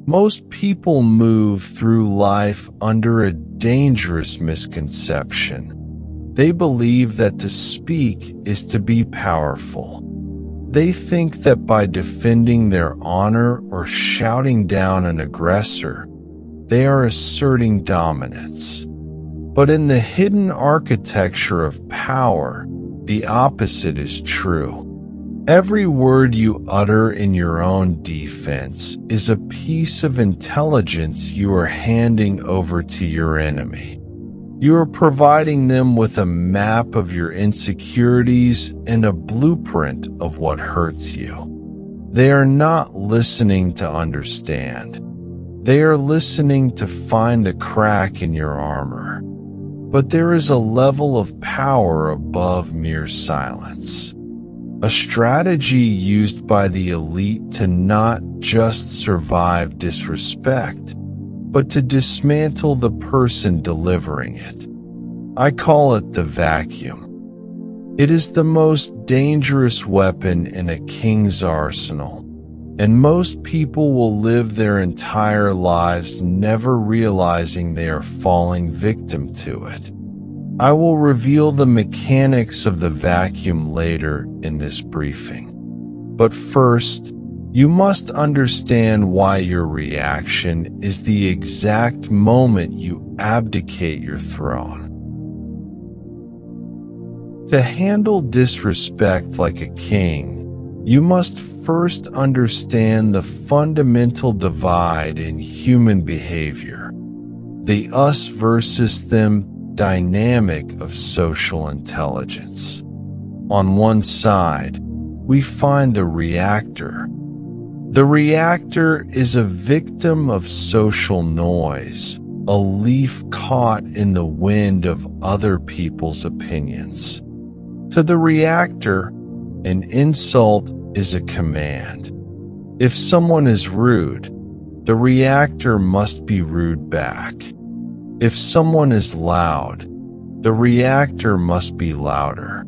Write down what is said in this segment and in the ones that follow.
Most people move through life under a dangerous misconception. They believe that to speak is to be powerful. They think that by defending their honor or shouting down an aggressor, they are asserting dominance. But in the hidden architecture of power, the opposite is true. Every word you utter in your own defense is a piece of intelligence you are handing over to your enemy. You are providing them with a map of your insecurities and a blueprint of what hurts you. They are not listening to understand. They are listening to find the crack in your armor. But there is a level of power above mere silence. A strategy used by the elite to not just survive disrespect, but to dismantle the person delivering it. I call it the vacuum. It is the most dangerous weapon in a king's arsenal, and most people will live their entire lives never realizing they are falling victim to it. I will reveal the mechanics of the vacuum later in this briefing. But first, you must understand why your reaction is the exact moment you abdicate your throne. To handle disrespect like a king, you must first understand the fundamental divide in human behavior, the us versus them dynamic of social intelligence. On one side, we find the reactor. The reactor is a victim of social noise, a leaf caught in the wind of other people's opinions. To the reactor, an insult is a command. If someone is rude, the reactor must be rude back. If someone is loud, the reactor must be louder.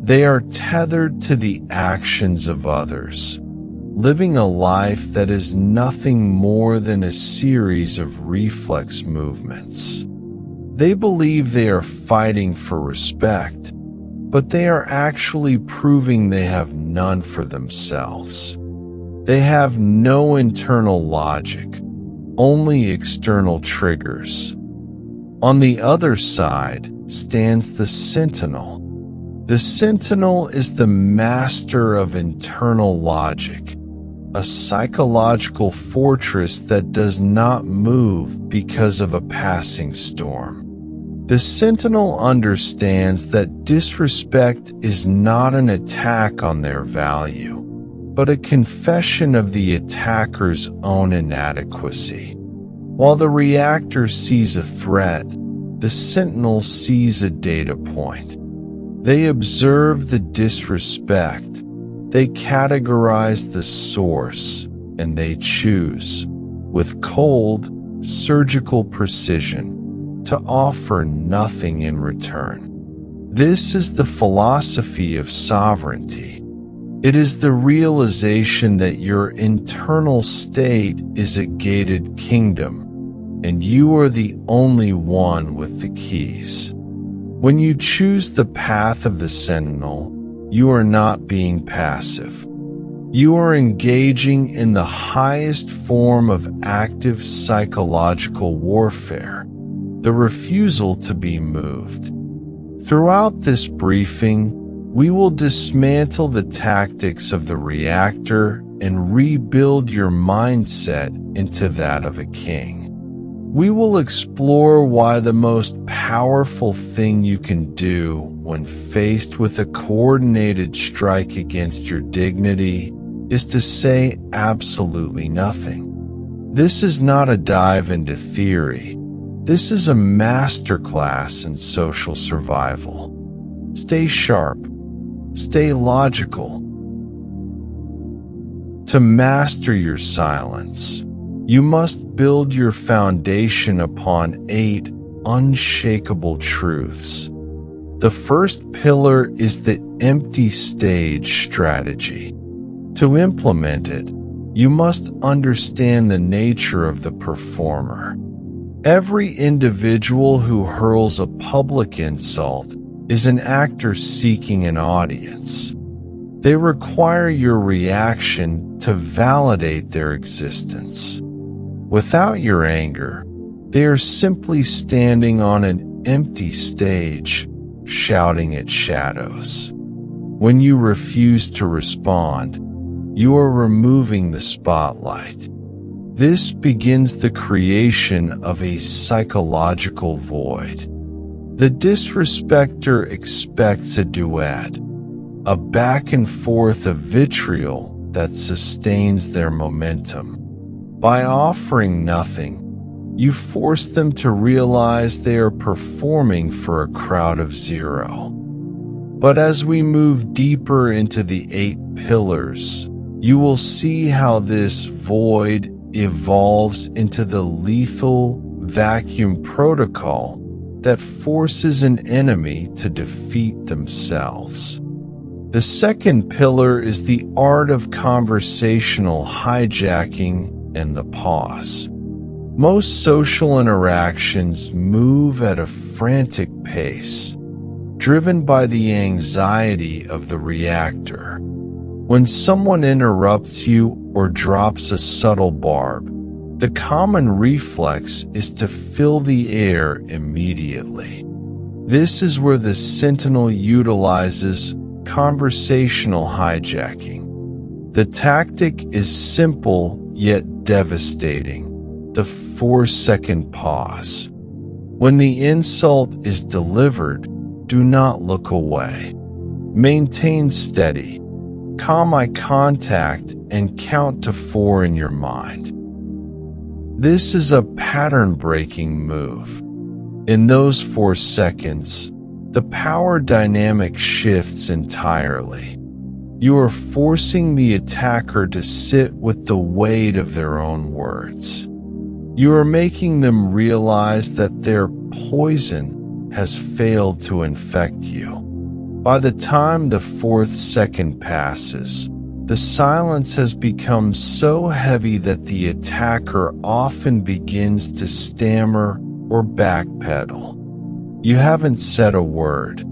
They are tethered to the actions of others, living a life that is nothing more than a series of reflex movements. They believe they are fighting for respect, but they are actually proving they have none for themselves. They have no internal logic, only external triggers. On the other side stands the Sentinel. The Sentinel is the master of internal logic, a psychological fortress that does not move because of a passing storm. The Sentinel understands that disrespect is not an attack on their value, but a confession of the attacker's own inadequacy. While the reactor sees a threat, the Sentinel sees a data point. They observe the disrespect, they categorize the source, and they choose, with cold, surgical precision, to offer nothing in return. This is the philosophy of sovereignty. It is the realization that your internal state is a gated kingdom, and you are the only one with the keys. When you choose the path of the Sentinel, you are not being passive. You are engaging in the highest form of active psychological warfare, the refusal to be moved. Throughout this briefing, we will dismantle the tactics of the reactor and rebuild your mindset into that of a king. We will explore why the most powerful thing you can do when faced with a coordinated strike against your dignity is to say absolutely nothing. This is not a dive into theory. This is a masterclass in social survival. Stay sharp. Stay logical. To master your silence, you must build your foundation upon 8 unshakable truths. The first pillar is the empty stage strategy. To implement it, You must understand the nature of the performer. Every individual who hurls a public insult is an actor seeking an audience. They require your reaction to validate their existence. Without your anger, they are simply standing on an empty stage, shouting at shadows. When you refuse to respond, you are removing the spotlight. This begins the creation of a psychological void. The disrespecter expects a duet, a back and forth of vitriol that sustains their momentum. By offering nothing, you force them to realize they are performing for a crowd of zero. But as we move deeper into the 8 pillars, you will see how this void evolves into the lethal vacuum protocol that forces an enemy to defeat themselves. The second pillar is the art of conversational hijacking and the pause. Most social interactions move at a frantic pace, driven by the anxiety of the reactor. When someone interrupts you or drops a subtle barb, the common reflex is to fill the air immediately. This is where the Sentinel utilizes conversational hijacking. The tactic is simple yet devastating: the 4-second pause. When the insult is delivered, do not look away. Maintain steady, calm eye contact, and count to 4 in your mind. This is a pattern-breaking move. In those 4 seconds, the power dynamic shifts entirely. You are forcing the attacker to sit with the weight of their own words. You are making them realize that their poison has failed to infect you. By the time the 4th second passes, the silence has become so heavy that the attacker often begins to stammer or backpedal. You haven't said a word,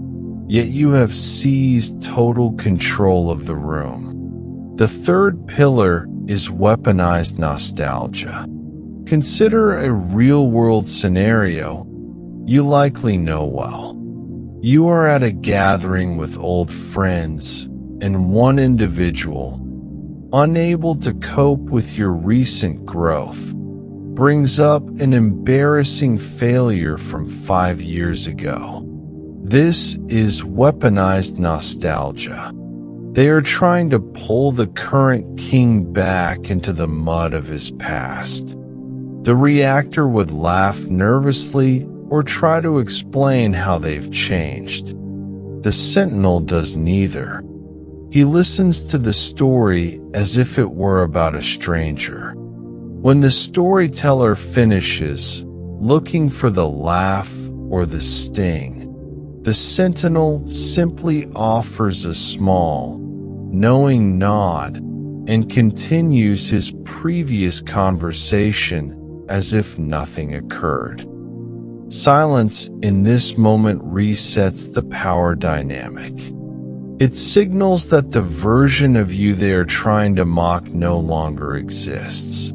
yet you have seized total control of the room. The third pillar is weaponized nostalgia. Consider a real-world scenario you likely know well. You are at a gathering with old friends, and one individual, unable to cope with your recent growth, brings up an embarrassing failure from 5 years ago. This is weaponized nostalgia. They are trying to pull the current king back into the mud of his past. The reactor would laugh nervously or try to explain how they've changed. The Sentinel does neither. He listens to the story as if it were about a stranger. When the storyteller finishes, looking for the laugh or the sting, the Sentinel simply offers a small, knowing nod and continues his previous conversation as if nothing occurred. Silence in this moment resets the power dynamic. It signals that the version of you they are trying to mock no longer exists.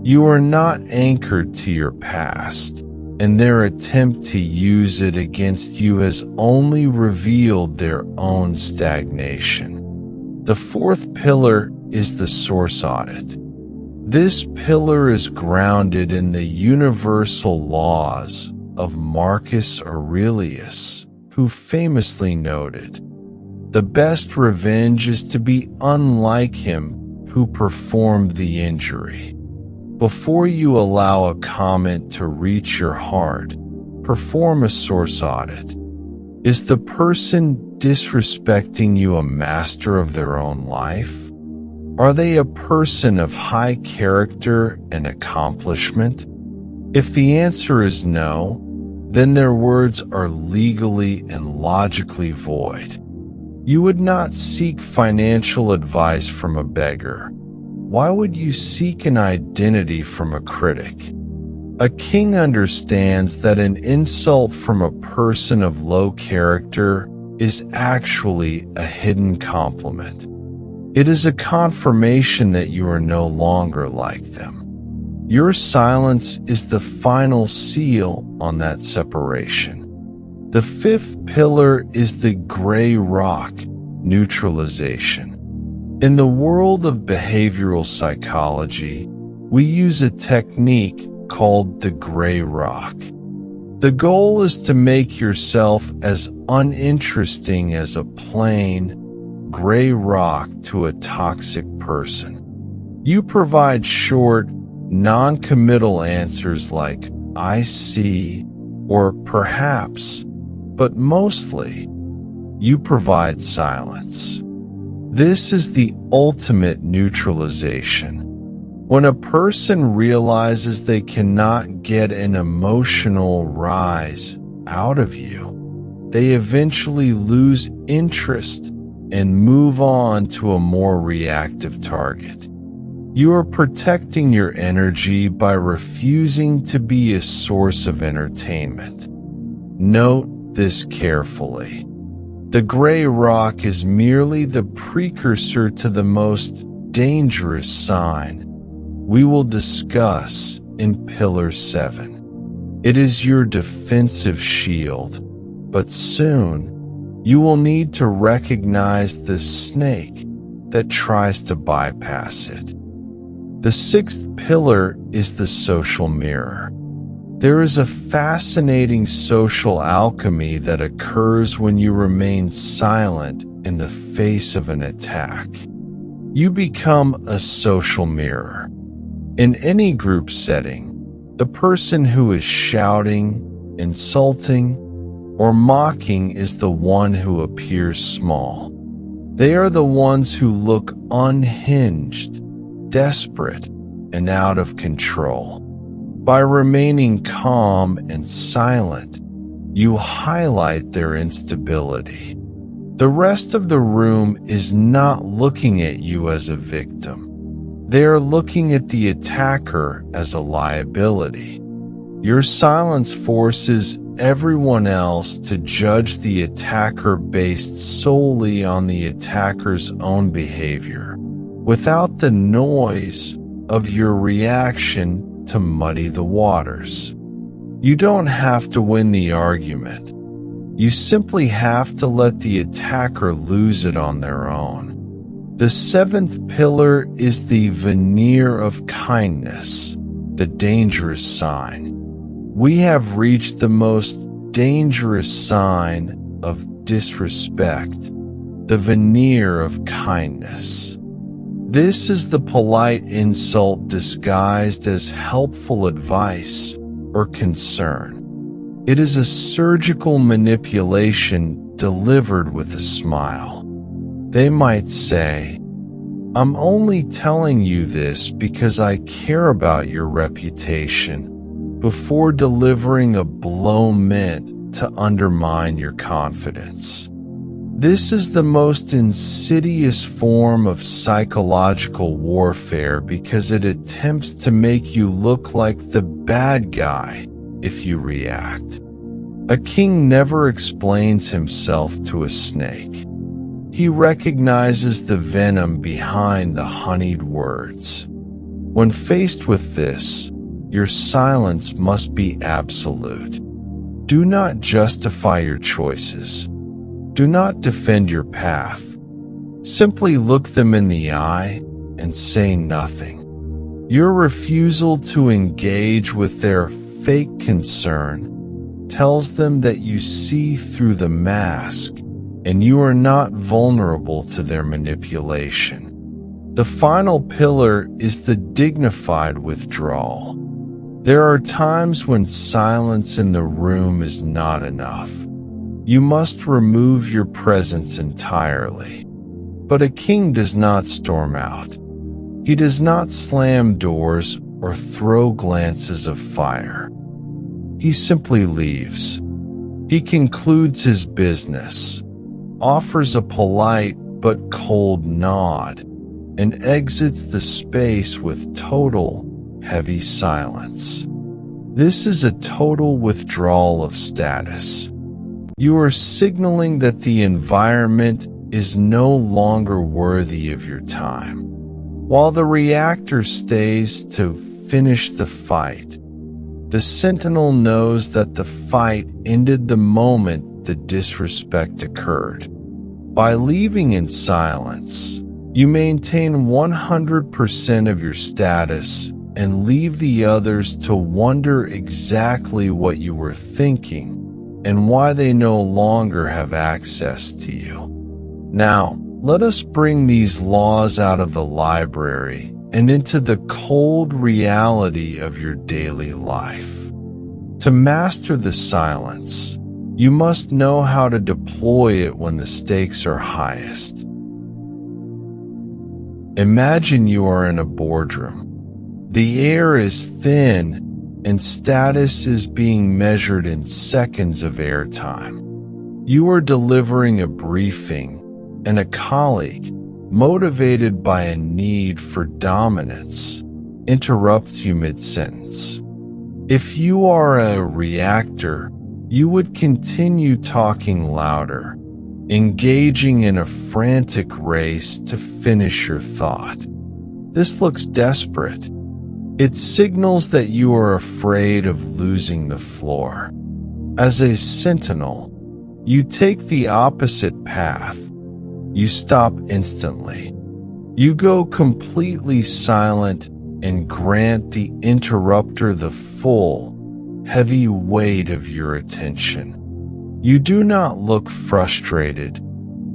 You are not anchored to your past, and their attempt to use it against you has only revealed their own stagnation. The 4th pillar is the source audit. This pillar is grounded in the universal laws of Marcus Aurelius, who famously noted, "The best revenge is to be unlike him who performed the injury." Before you allow a comment to reach your heart, perform a source audit. Is the person disrespecting you a master of their own life? Are they a person of high character and accomplishment? If the answer is no, then their words are legally and logically void. You would not seek financial advice from a beggar, Why would you seek an identity from a critic? A king understands that an insult from a person of low character is actually a hidden compliment. It is a confirmation that you are no longer like them. Your silence is the final seal on that separation. The fifth pillar is the gray rock, neutralization. In the world of behavioral psychology, we use a technique called the gray rock. The goal is to make yourself as uninteresting as a plain, gray rock to a toxic person. You provide short, non-committal answers like, "I see," or "perhaps," but mostly, you provide silence. This is the ultimate neutralization. When a person realizes they cannot get an emotional rise out of you, they eventually lose interest and move on to a more reactive target. You are protecting your energy by refusing to be a source of entertainment. Note this carefully. The gray rock is merely the precursor to the most dangerous sign we will discuss in Pillar 7. It is your defensive shield, but soon you will need to recognize the snake that tries to bypass it. The sixth pillar is the social mirror. There is a fascinating social alchemy that occurs when you remain silent in the face of an attack. You become a social mirror. In any group setting, the person who is shouting, insulting, or mocking is the one who appears small. They are the ones who look unhinged, desperate, and out of control. By remaining calm and silent, you highlight their instability. The rest of the room is not looking at you as a victim. They are looking at the attacker as a liability. Your silence forces everyone else to judge the attacker based solely on the attacker's own behavior, without the noise of your reaction to muddy the waters. You don't have to win the argument. You simply have to let the attacker lose it on their own. The seventh pillar is the veneer of kindness, the dangerous sign. We have reached the most dangerous sign of disrespect, the veneer of kindness. This is the polite insult disguised as helpful advice or concern. It is a surgical manipulation delivered with a smile. They might say, "I'm only telling you this because I care about your reputation," before delivering a blow meant to undermine your confidence. This is the most insidious form of psychological warfare because it attempts to make you look like the bad guy if you react. A king never explains himself to a snake. He recognizes the venom behind the honeyed words. When faced with this, your silence must be absolute. Do not justify your choices. Do not defend your path. Simply look them in the eye and say nothing. Your refusal to engage with their fake concern tells them that you see through the mask and you are not vulnerable to their manipulation. The final pillar is the dignified withdrawal. There are times when silence in the room is not enough. You must remove your presence entirely. But a king does not storm out. He does not slam doors or throw glances of fire. He simply leaves. He concludes his business, offers a polite but cold nod, and exits the space with total, heavy silence. This is a total withdrawal of status. You are signaling that the environment is no longer worthy of your time. While the reactor stays to finish the fight, the Sentinel knows that the fight ended the moment the disrespect occurred. By leaving in silence, you maintain 100% of your status and leave the others to wonder exactly what you were thinking and why they no longer have access to you. Now, let us bring these laws out of the library and into the cold reality of your daily life. To master the silence, you must know how to deploy it when the stakes are highest. Imagine you are in a boardroom. The air is thin and status is being measured in seconds of airtime. You are delivering a briefing, and a colleague, motivated by a need for dominance, interrupts you mid-sentence. If you are a reactor, you would continue talking louder, engaging in a frantic race to finish your thought. This looks desperate. It signals that you are afraid of losing the floor. As a sentinel, you take the opposite path. You stop instantly. You go completely silent and grant the interrupter the full, heavy weight of your attention. You do not look frustrated.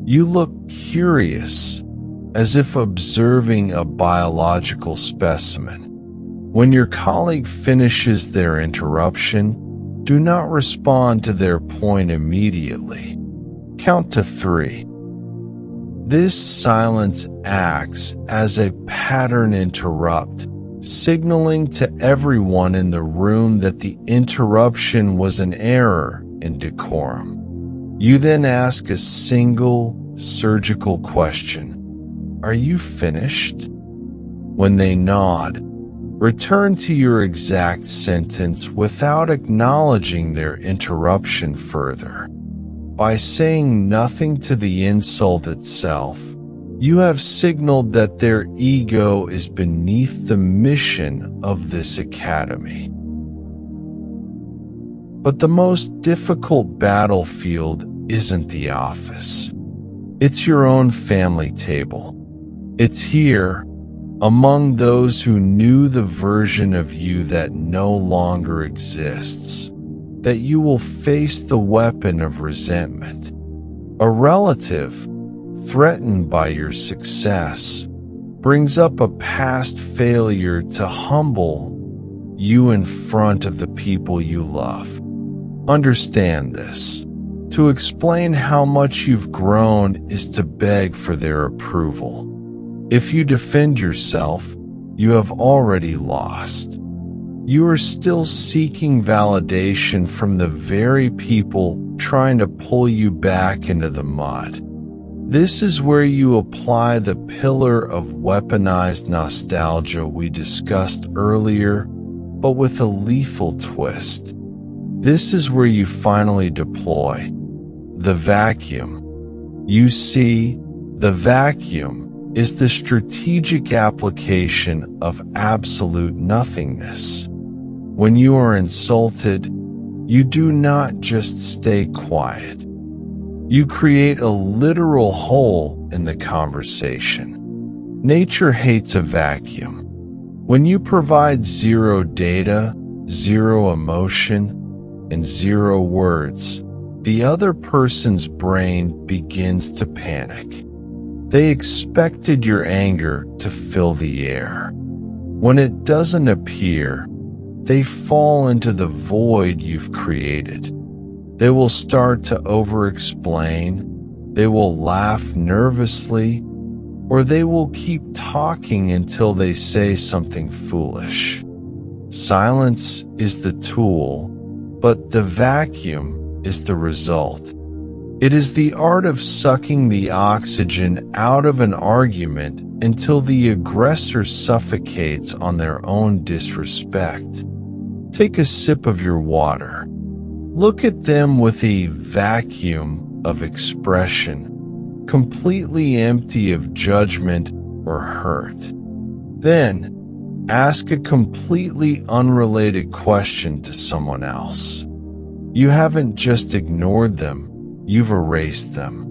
You look curious, as if observing a biological specimen. When your colleague finishes their interruption, do not respond to their point immediately. Count to 3. This silence acts as a pattern interrupt, signaling to everyone in the room that the interruption was an error in decorum. You then ask a single, surgical question. Are you finished? When they nod, return to your exact sentence without acknowledging their interruption further. By saying nothing to the insult itself, you have signaled that their ego is beneath the mission of this academy. But the most difficult battlefield isn't the office. It's your own family table. It's here, among those who knew the version of you that no longer exists, that you will face the weapon of resentment. A relative, threatened by your success, brings up a past failure to humble you in front of the people you love. Understand this. To explain how much you've grown is to beg for their approval. If you defend yourself, you have already lost. You are still seeking validation from the very people trying to pull you back into the mud. This is where you apply the pillar of weaponized nostalgia we discussed earlier, but with a lethal twist. This is where you finally deploy the vacuum. You see, the vacuum is the strategic application of absolute nothingness. When you are insulted, you do not just stay quiet. You create a literal hole in the conversation. Nature hates a vacuum. When you provide zero data, zero emotion, and zero words, the other person's brain begins to panic. They expected your anger to fill the air. When it doesn't appear, they fall into the void you've created. They will start to over-explain, they will laugh nervously, or they will keep talking until they say something foolish. Silence is the tool, but the vacuum is the result. It is the art of sucking the oxygen out of an argument until the aggressor suffocates on their own disrespect. Take a sip of your water. Look at them with a vacuum of expression, completely empty of judgment or hurt. Then, ask a completely unrelated question to someone else. You haven't just ignored them, you've erased them.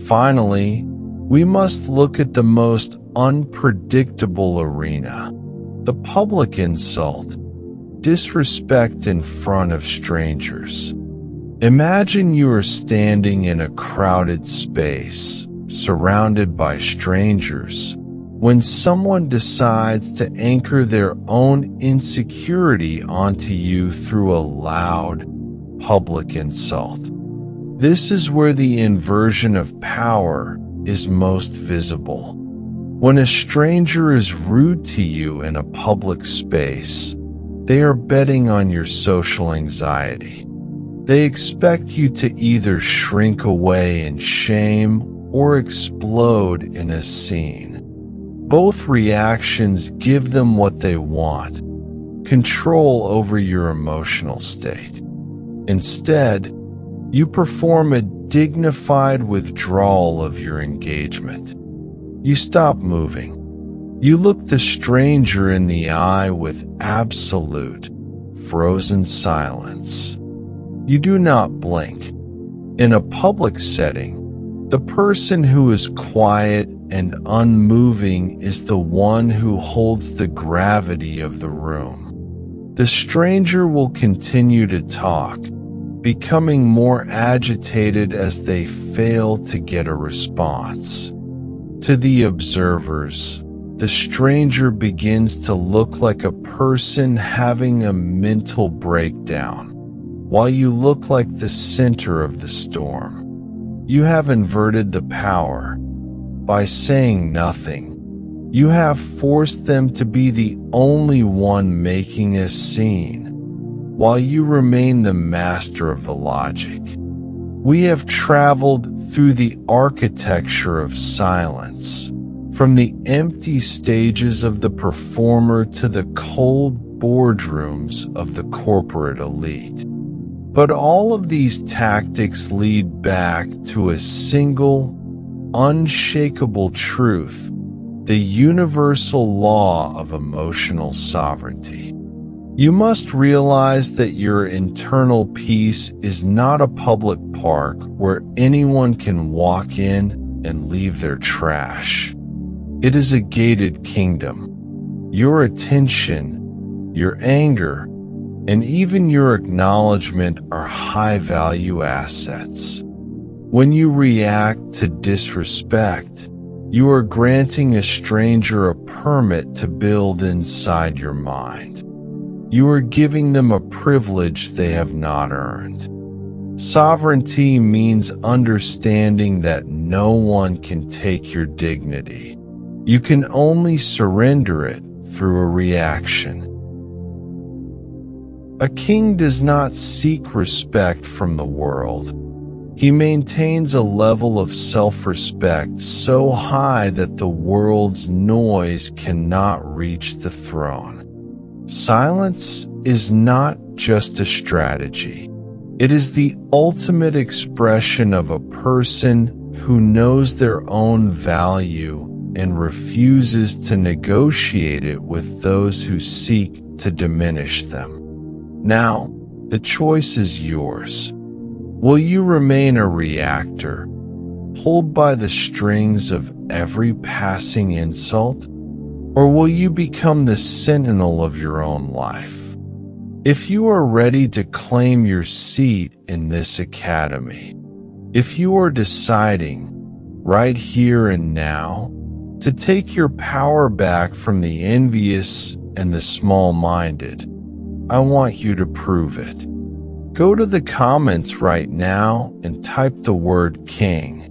Finally, we must look at the most unpredictable arena, the public insult, disrespect in front of strangers. Imagine you are standing in a crowded space, surrounded by strangers, when someone decides to anchor their own insecurity onto you through a loud, public insult. This is where the inversion of power is most visible. When a stranger is rude to you in a public space, they are betting on your social anxiety. They expect you to either shrink away in shame or explode in a scene. Both reactions give them what they want, control over your emotional state. Instead, you perform a dignified withdrawal of your engagement. You stop moving. You look the stranger in the eye with absolute, frozen silence. You do not blink. In a public setting, the person who is quiet and unmoving is the one who holds the gravity of the room. The stranger will continue to talk, becoming more agitated as they fail to get a response. To the observers, the stranger begins to look like a person having a mental breakdown, while you look like the center of the storm. You have inverted the power. By saying nothing, you have forced them to be the only one making a scene, while you remain the master of the logic. We have traveled through the architecture of silence, from the empty stages of the performer to the cold boardrooms of the corporate elite. But all of these tactics lead back to a single, unshakable truth, the universal law of emotional sovereignty. You must realize that your internal peace is not a public park where anyone can walk in and leave their trash. It is a gated kingdom. Your attention, your anger, and even your acknowledgement are high-value assets. When you react to disrespect, you are granting a stranger a permit to build inside your mind. You are giving them a privilege they have not earned. Sovereignty means understanding that no one can take your dignity. You can only surrender it through a reaction. A king does not seek respect from the world. He maintains a level of self-respect so high that the world's noise cannot reach the throne. Silence is not just a strategy. It is the ultimate expression of a person who knows their own value and refuses to negotiate it with those who seek to diminish them. Now, the choice is yours. Will you remain a reactor, pulled by the strings of every passing insult? Or will you become the sentinel of your own life? If you are ready to claim your seat in this academy, if you are deciding, right here and now, to take your power back from the envious and the small-minded, I want you to prove it. Go to the comments right now and type the word king.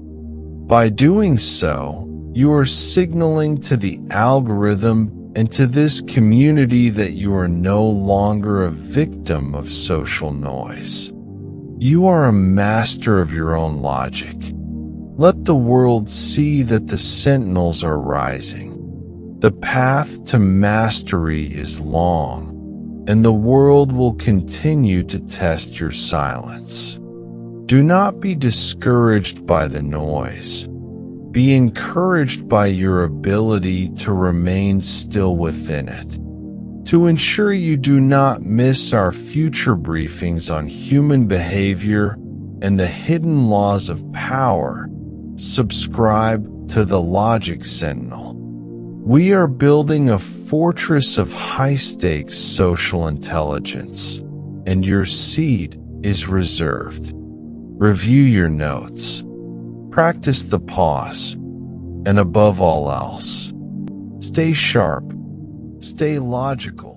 By doing so, you are signaling to the algorithm and to this community that you are no longer a victim of social noise. You are a master of your own logic. Let the world see that the sentinels are rising. The path to mastery is long, and the world will continue to test your silence. Do not be discouraged by the noise. Be encouraged by your ability to remain still within it. To ensure you do not miss our future briefings on human behavior and the hidden laws of power, subscribe to the Logic Sentinel. We are building a fortress of high-stakes social intelligence, and your seat is reserved. Review your notes. Practice the pause. And above all else, stay sharp. Stay logical.